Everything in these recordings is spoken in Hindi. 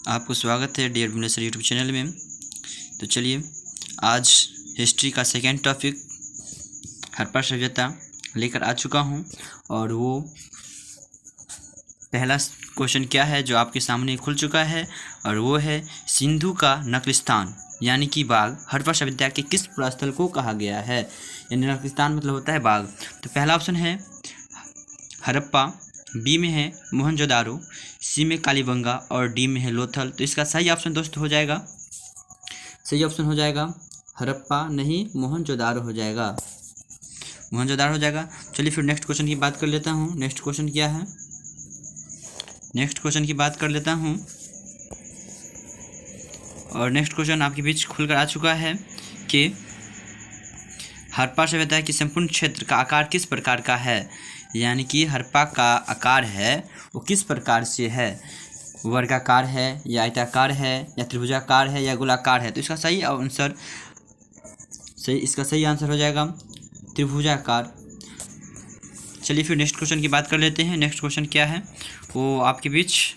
आपको स्वागत है डियर बिजनेसर यूट्यूब चैनल में। तो चलिए आज हिस्ट्री का सेकेंड टॉपिक हड़प्पा सभ्यता लेकर आ चुका हूं और वो पहला क्वेश्चन क्या है जो आपके सामने खुल चुका है और वो है सिंधु का नकलिस्तान यानी कि बाग हड़प्पा सभ्यता के किस पुरास्थल को कहा गया है। यानी नकलिस्तान मतलब होता है बाग। तो पहला ऑप्शन है हड़प्पा, बी में है मोहनजोदारो, सी में कालीबंगा और डी में है लोथल। तो इसका सही ऑप्शन दोस्तों हो जाएगा, सही ऑप्शन हो जाएगा हड़प्पा नहीं मोहनजोदारो हो जाएगा, मोहनजोदारो हो जाएगा। चलिए फिर नेक्स्ट क्वेश्चन की बात कर लेता हूँ। नेक्स्ट क्वेश्चन क्या है, नेक्स्ट क्वेश्चन की बात कर लेता हूँ और नेक्स्ट क्वेश्चन आपके बीच खुलकर आ चुका है कि हड़प्पा सभ्यता के संपूर्ण क्षेत्र का आकार किस प्रकार का है। यानी कि हड़प्पा का आकार है वो किस प्रकार से है, वर्गाकार है या आयताकार है या त्रिभुजाकार है या गोलाकार है। तो इसका सही आंसर इसका सही आंसर हो जाएगा त्रिभुजाकार। चलिए फिर नेक्स्ट क्वेश्चन की बात कर लेते हैं। नेक्स्ट क्वेश्चन क्या है वो आपके बीच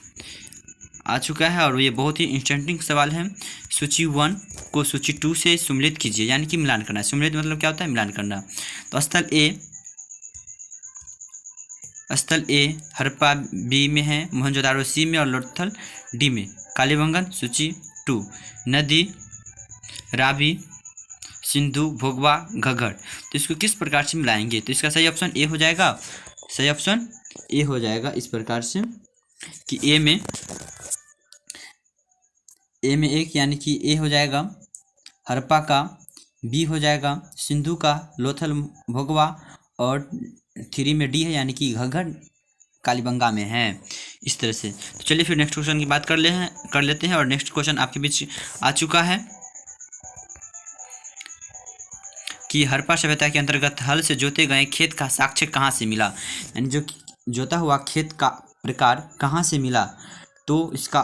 आ चुका है और ये बहुत ही इंटरेस्टिंग सवाल है। सूची 1 को सूची 2 से सम्मिलित कीजिए, यानी कि मिलान करना। सम्मिलित मतलब क्या होता है, मिलान करना। तो स्थल ए हड़प्पा बी में है, मोहनजोदारो सी में और लोथल डी में। कालीबंगन सूची 2, नदी रावी, सिंधु, भोगवा, घग्गर। तो इसको किस प्रकार से मिलाएंगे। तो इसका सही ऑप्शन ए हो जाएगा, सही ऑप्शन ए हो जाएगा इस प्रकार से कि ए में एक यानी कि ए हो जाएगा हड़प्पा का, बी हो जाएगा सिंधु का, लोथल भोगवा और 3 में डी है यानी कि घग्गर कालीबंगा में है। इस तरह से। तो चलिए फिर नेक्स्ट क्वेश्चन की बात कर लेते हैं और नेक्स्ट क्वेश्चन आपके बीच आ चुका है कि हड़प्पा सभ्यता के अंतर्गत हल से जोते गए खेत का साक्ष्य कहाँ से मिला। यानी जो जोता हुआ खेत का प्रकार कहाँ से मिला। तो इसका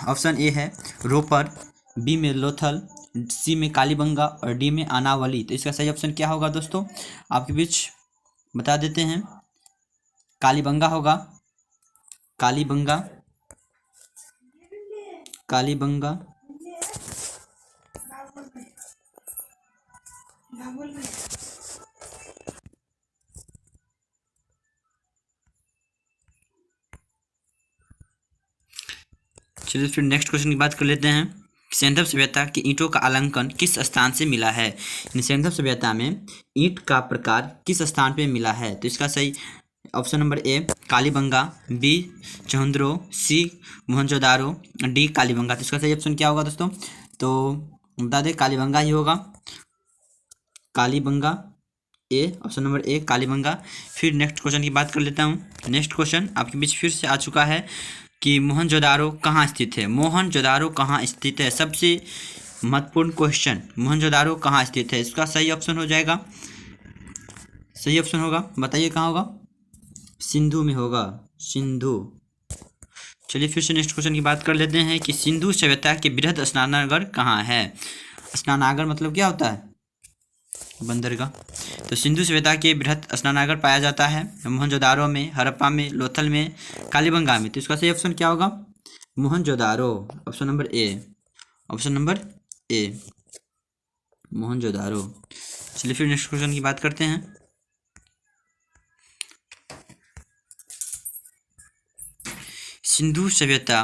ऑप्शन ए है रोपर, बी में लोथल, सी में कालीबंगा और डी में आनावली। तो इसका सही ऑप्शन क्या होगा दोस्तों, आपके बीच बता देते हैं। कालीबंगा होगा, कालीबंगा, कालीबंगा। चलिए फिर नेक्स्ट क्वेश्चन की बात कर लेते हैं। सिंधु सभ्यता की ईंटों का अलंकन किस स्थान से मिला है। सिंधु सभ्यता में ईंट का प्रकार किस स्थान पे मिला है। तो इसका सही option number A Kalibangan, B Chandro, C Mohenjodaro, D Kalibangan. तो इसका सही ऑप्शन क्या होगा दोस्तों, तो बता दें कालीबंगा ही होगा, कालीबंगा ए, ऑप्शन नंबर ए कालीबंगा। फिर नेक्स्ट क्वेश्चन की बात कर लेता हूँ। नेक्स्ट क्वेश्चन आपके बीच फिर से आ चुका है कि मोहनजोदारो कहाँ स्थित है। मोहनजोदारो कहाँ स्थित है, सबसे महत्वपूर्ण क्वेश्चन, मोहनजोदारो कहाँ स्थित है। इसका सही ऑप्शन हो जाएगा, सही ऑप्शन होगा, बताइए कहाँ होगा, सिंधु में होगा, सिंधु। चलिए फिर से नेक्स्ट क्वेश्चन की बात कर लेते हैं कि सिंधु सभ्यता के बृहद स्नानागार कहाँ है। स्नानागार मतलब क्या होता है, बंदरगाह। तो सिंधु सभ्यता के बृहद स्नानागार पाया जाता है मोहनजोदारो में, हड़प्पा में, लोथल में, कालीबंगा में। तो इसका सही ऑप्शन क्या होगा, मोहनजोदारो, ऑप्शन नंबर ए, ऑप्शन नंबर ए मोहनजोदारो। चलिए फिर नेक्स्ट क्वेश्चन की बात करते हैं। सिंधु सभ्यता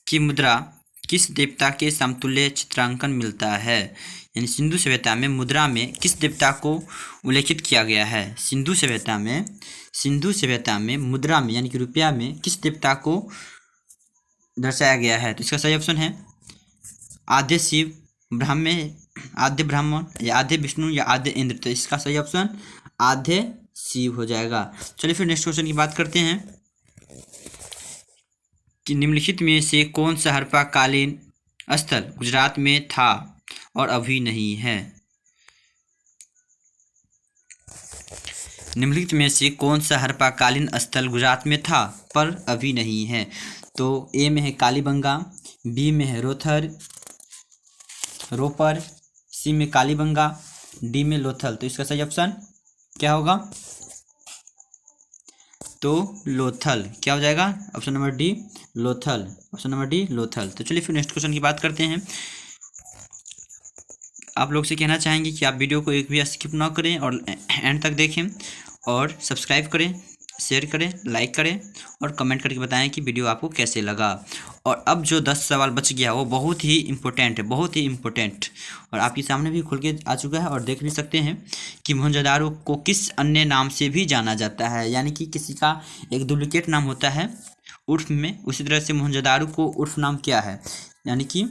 की मुद्रा किस देवता के समतुल्य चित्रांकन मिलता है। यानी सिंधु सभ्यता में मुद्रा में किस देवता को उल्लेखित किया गया है। सिंधु सभ्यता में मुद्रा में यानी कि रुपया में किस देवता को दर्शाया गया है। तो इसका सही ऑप्शन है आद्य शिव, आद्य ब्राह्मण या आद्य विष्णु या आद्य इंद्र। तो इसका सही ऑप्शन आद्य शिव हो जाएगा। चलिए फिर नेक्स्ट क्वेश्चन की बात करते हैं कि निम्नलिखित में से कौन सा हड़प्पा कालीन स्थल गुजरात में था और अभी नहीं है। निम्नलिखित में से कौन सा हड़प्पा कालीन स्थल गुजरात में था पर अभी नहीं है। तो ए में है कालीबंगा, बी में है रोपर, सी में कालीबंगा, डी में लोथल। तो इसका सही ऑप्शन क्या होगा, तो लोथल क्या हो जाएगा? Option number D Lothal, option number D Lothal. तो चलिए फिर नेक्स्ट क्वेश्चन की बात करते हैं। आप लोग से कहना चाहेंगे कि आप वीडियो को एक भी स्किप ना करें और एंड तक देखें और सब्सक्राइब करें, शेयर करें, लाइक करें और कमेंट करके बताएं कि वीडियो आपको कैसे लगा। और अब जो 10 सवाल बच गया वो बहुत ही इम्पोर्टेंट है, बहुत ही इम्पोर्टेंट, और आपके सामने भी खुल के आ चुका है और देख भी सकते हैं कि मोहनजोदारो को किस अन्य नाम से भी जाना जाता है। यानी कि किसी का एक डुप्लीकेट नाम होता है उर्फ में, उसी तरह से मोहनजोदारो को उर्फ नाम क्या है, यानी कि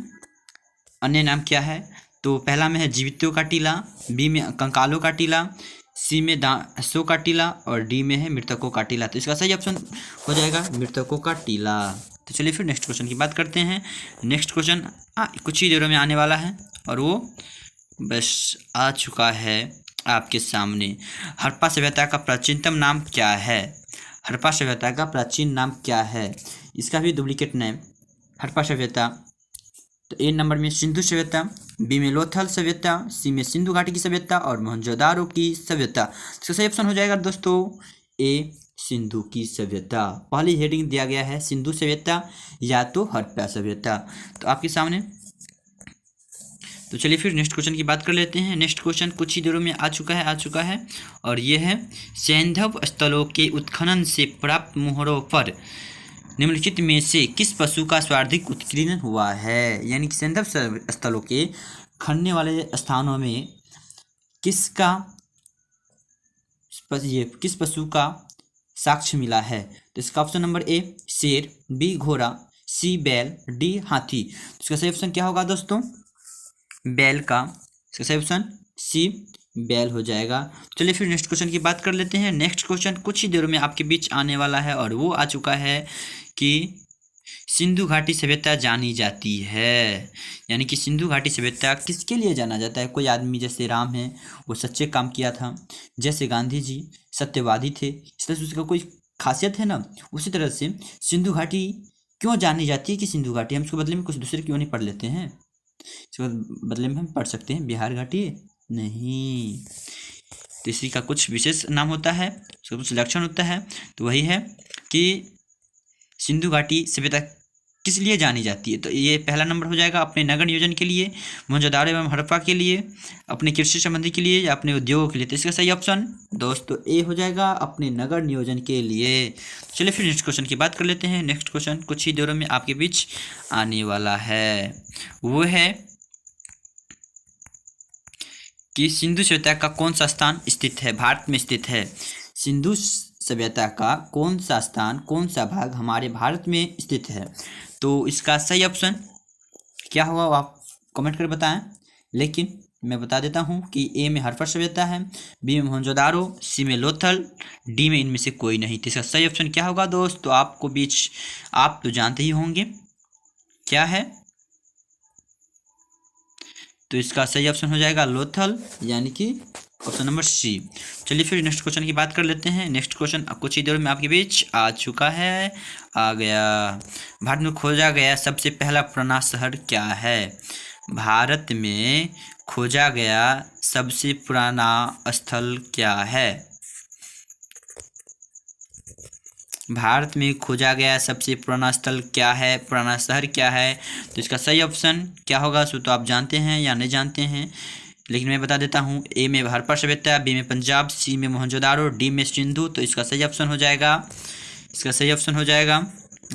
अन्य नाम क्या है? तो पहला में है जीवितों का टीला, बी में कंकालों का टीला, सी में दासों का टीला और डी में है मृतकों का टीला। तो इसका सही ऑप्शन हो जाएगा मृतकों का टीला। तो चलिए फिर नेक्स्ट क्वेश्चन की बात करते हैं। नेक्स्ट क्वेश्चन कुछ ही देरों में आने वाला है और वो बस आ चुका है आपके सामने। हड़प्पा सभ्यता का प्राचीनतम नाम क्या है? हड़प्पा सभ्यता का प्राचीन नाम क्या है? इसका भी डुप्लीकेट नेम हड़प्पा सभ्यता। तो ए नंबर में सिंधु सभ्यता, बी में लोथल सभ्यता, सी में सिंधु घाटी की सभ्यता और मोहनजोदारो की सभ्यता। इसका सही ऑप्शन हो जाएगा दोस्तों ए सिंधु की सभ्यता। पहली हेडिंग दिया गया है सिंधु सभ्यता या तो हड़प्पा सभ्यता। तो आपके सामने, तो चलिए फिर नेक्स्ट क्वेश्चन की बात कर लेते हैं। नेक्स्ट क्वेश्चन कुछ ही देरों में आ चुका है और ये है सैंधव स्थलों के उत्खनन से प्राप्त मोहरों पर निम्नलिखित में से किस पशु का सर्वाधिक उत्कीर्णन हुआ है? यानी कि सैंधव स्थलों के खनने वाले स्थानों में किसका किस पशु का साक्ष्य मिला है? तो इसका ऑप्शन नंबर ए शेर, बी घोड़ा, सी बैल, डी हाथी। तो इसका सही ऑप्शन क्या होगा दोस्तों? बैल का। इसका सही ऑप्शन सी बैल हो जाएगा। चलिए फिर नेक्स्ट क्वेश्चन की बात कर लेते हैं। नेक्स्ट क्वेश्चन कुछ ही देर में आपके बीच आने वाला है और वो आ चुका है कि सिंधु घाटी सभ्यता जानी जाती है। यानी कि सिंधु घाटी सभ्यता किसके लिए जाना जाता है? कोई आदमी जैसे राम है वो सच्चे काम किया था, जैसे गांधी जी सत्यवादी थे, इस तरह से उसका कोई खासियत है ना। उसी तरह से सिंधु घाटी क्यों जानी जाती है कि सिंधु घाटी, हम इसको बदले में कुछ दूसरे क्यों नहीं पढ़ लेते हैं? इसके बदले में हम पढ़ सकते हैं बिहार घाटी नहीं, तो इसी का कुछ विशेष नाम होता है, उसका कुछ लक्षण होता है। तो वही है कि सिंधु घाटी सभ्यता किस लिए जानी जाती है? तो ये पहला नंबर हो जाएगा अपने नगर नियोजन के लिए, मोहनजोदारो एवं हड़प्पा के लिए, अपने कृषि संबंधी के लिए या अपने उद्योगों के लिए। तो इसका सही ऑप्शन दोस्तों ए हो जाएगा अपने नगर नियोजन के लिए। चलिए फिर नेक्स्ट क्वेश्चन की बात कर लेते हैं। नेक्स्ट क्वेश्चन कुछ ही देरों में आपके बीच आने वाला है, वो है कि सिंधु सभ्यता का कौन सा स्थान स्थित है, भारत में स्थित है? सिंधु सभ्यता का कौन सा स्थान, कौन सा भाग हमारे भारत में स्थित है? तो इसका सही ऑप्शन क्या होगा आप कमेंट कर बताएं। लेकिन मैं बता देता हूं कि ए में हड़प्पा सभ्यता है, बी में मोहनजोदारो, सी में लोथल, डी में इनमें से कोई नहीं। तो इसका सही ऑप्शन क्या होगा दोस्त? तो आपको बीच आप तो जानते ही होंगे क्या है, तो इसका सही ऑप्शन हो जाएगा लोथल, यानी कि ऑप्शन नंबर सी। चलिए फिर नेक्स्ट क्वेश्चन की बात कर लेते हैं। नेक्स्ट क्वेश्चन कुछ ही देर में आपके बीच आ चुका है, आ गया। भारत में खोजा गया सबसे पहला पुराना शहर क्या है? भारत में खोजा गया सबसे पुराना स्थल क्या है? भारत में खोजा गया सबसे पुराना स्थल क्या है, पुराना शहर क्या है? तो इसका सही ऑप्शन क्या होगा? सो तो आप जानते हैं या नहीं जानते हैं, लेकिन मैं बता देता हूँ। ए में हड़प्पा सभ्यता, बी में पंजाब, सी में मोहनजोदारो, डी में सिंधु। तो इसका सही ऑप्शन हो जाएगा, इसका सही ऑप्शन हो जाएगा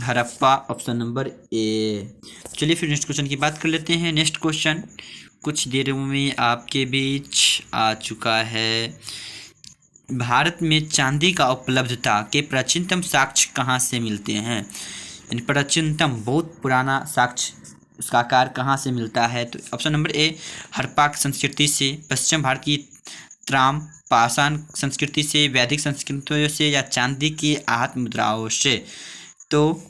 हड़प्पा, ऑप्शन नंबर ए। चलिए फिर नेक्स्ट क्वेश्चन की बात कर लेते हैं। नेक्स्ट क्वेश्चन कुछ देर में आपके बीच आ चुका है। भारत में चांदी का उपलब्धता के प्राचीनतम साक्ष्य कहाँ से मिलते हैं? यानी प्राचीनतम बहुत पुराना साक्ष्य उसका आकार कहाँ से मिलता है? तो ऑप्शन नंबर ए हड़प्पा संस्कृति से, पश्चिम भारत की त्राम पाषाण संस्कृति से, वैदिक संस्कृतियों से या चांदी की आहत मुद्राओं से। तो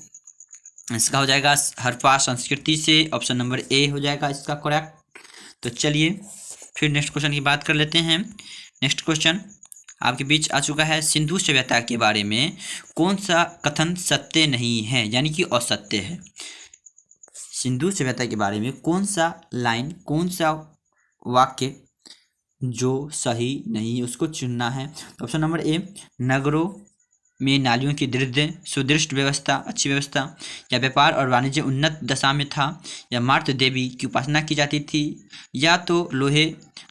इसका हो जाएगा हड़प्पा संस्कृति से, ऑप्शन नंबर ए हो जाएगा इसका करेक्ट। तो चलिए फिर नेक्स्ट क्वेश्चन की बात कर लेते हैं। नेक्स्ट क्वेश्चन आपके बीच आ चुका है। सिंधु सभ्यता के बारे में कौन सा कथन सत्य नहीं है, यानी कि असत्य है? सिंधु सभ्यता के बारे में कौन सा लाइन, कौन सा वाक्य जो सही नहीं है उसको चुनना है। ऑप्शन नंबर ए नगरों में नालियों की दृढ़ सुदृढ़ व्यवस्था, अच्छी व्यवस्था, या व्यापार और वाणिज्य उन्नत दशा में था, या मार्त देवी की उपासना की जाती थी, या तो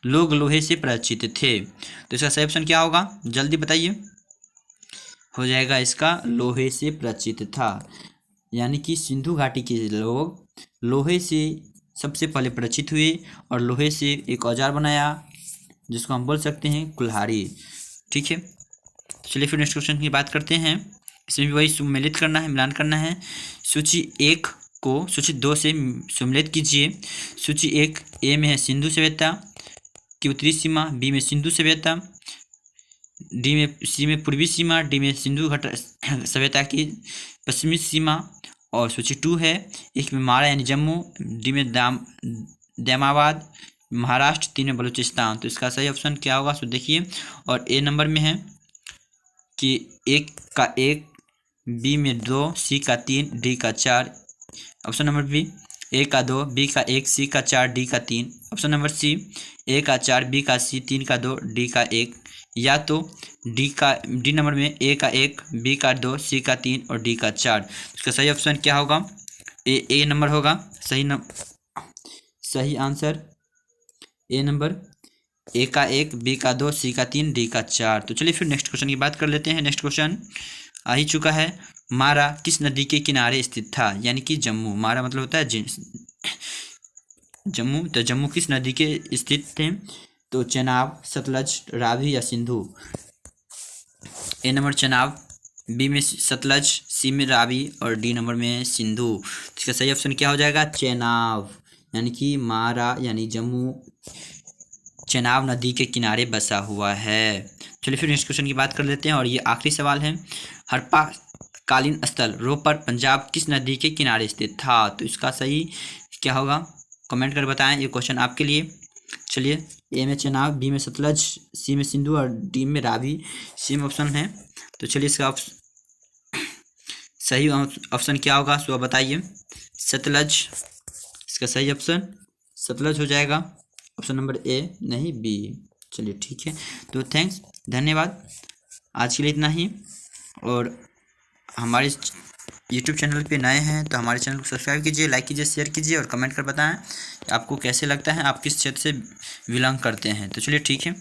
लोग लोहे से परिचित थे। तो इसका सही ऑप्शन क्या होगा, जल्दी बताइए। हो जाएगा इसका लोहे से परिचित था, यानी कि सिंधु घाटी के लोग लोहे से सबसे पहले परिचित हुए और लोहे से एक औजार बनाया जिसको हम बोल सकते हैं कुल्हाड़ी। ठीक है, चलिए फिर नेक्स्ट क्वेश्चन की बात करते हैं। इसमें भी वही सम्मिलित करना है, मिलान करना है। सूची 1 को सूची 2 से सम्मिलित कीजिए। सूची 1 ए में है सिंधु सभ्यता की उत्तरी सीमा, बी में सिंधु सभ्यता, सी में पूर्वी सीमा, डी में सिंधु घाट सभ्यता की पश्चिमी सीमा, और सूची 2 है 1 में मारा यानी जम्मू, डी में दैमाबाद महाराष्ट्र, 3 में बलूचिस्तान। तो इसका सही ऑप्शन क्या होगा, सो देखिए। और ए नंबर में है कि 1 का 1, बी में 2, सी का 3, डी का 4। ऑप्शन नंबर बी ए का 2, बी का 1, सी का 4, डी का 3। ऑप्शन नंबर सी ए का 4, बी का सी, 3 का 2, डी का 1, या तो डी नंबर में ए का 1, बी का 2, सी का 3 और डी का 4। इसका सही ऑप्शन क्या होगा, ए नंबर होगा। सही आंसर ए नंबर, ए का 1, बी का 2, सी का 3, डी का 4। तो चलिए फिर नेक्स्ट क्वेश्चन की बात कर लेते हैं। नेक्स्ट क्वेश्चन आ ही चुका है। मारा किस नदी के किनारे स्थित था, यानी कि जम्मू। मारा मतलब होता है जम्मू। तो जम्मू किस नदी के स्थित थे, तो चेनाब, सतलज, रावी या सिंधु। ए नंबर चेनाब, बी में सतलज, सी में रावी और डी नंबर में सिंधु। इसका सही ऑप्शन क्या हो जाएगा, चेनाब, यानी कि मारा यानी जम्मू चेनाब नदी के किनारे बसा हुआ है। चलिए फिर नेक्स्ट क्वेश्चन की बात कर लेते हैं और ये आखिरी सवाल है। हड़प्पा कालीन स्थल रोहपर पंजाब किस नदी के किनारे स्थित था। तो इसका सही क्या होगा, कमेंट कर बताएं, ये क्वेश्चन आपके लिए। चलिए, ए में चेनाब, बी में सतलज, सी में सिंधु और डी में रावी, सेम ऑप्शन है। तो चलिए इसका सही ऑप्शन क्या होगा, सो बताइए। सतलज, इसका सही ऑप्शन सतलज हो जाएगा। ऑप्शन नंबर ए, नहीं बी। चलिए ठीक है, तो थैंक्स, धन्यवाद। आज के लिए इतना ही। और हमारे यूट्यूब चैनल पे नए हैं तो हमारे चैनल को सब्सक्राइब कीजिए, लाइक कीजिए, शेयर कीजिए और कमेंट कर बताएं कि आपको कैसे लगता है, आप किस क्षेत्र से बिलोंग करते हैं। तो चलिए ठीक है।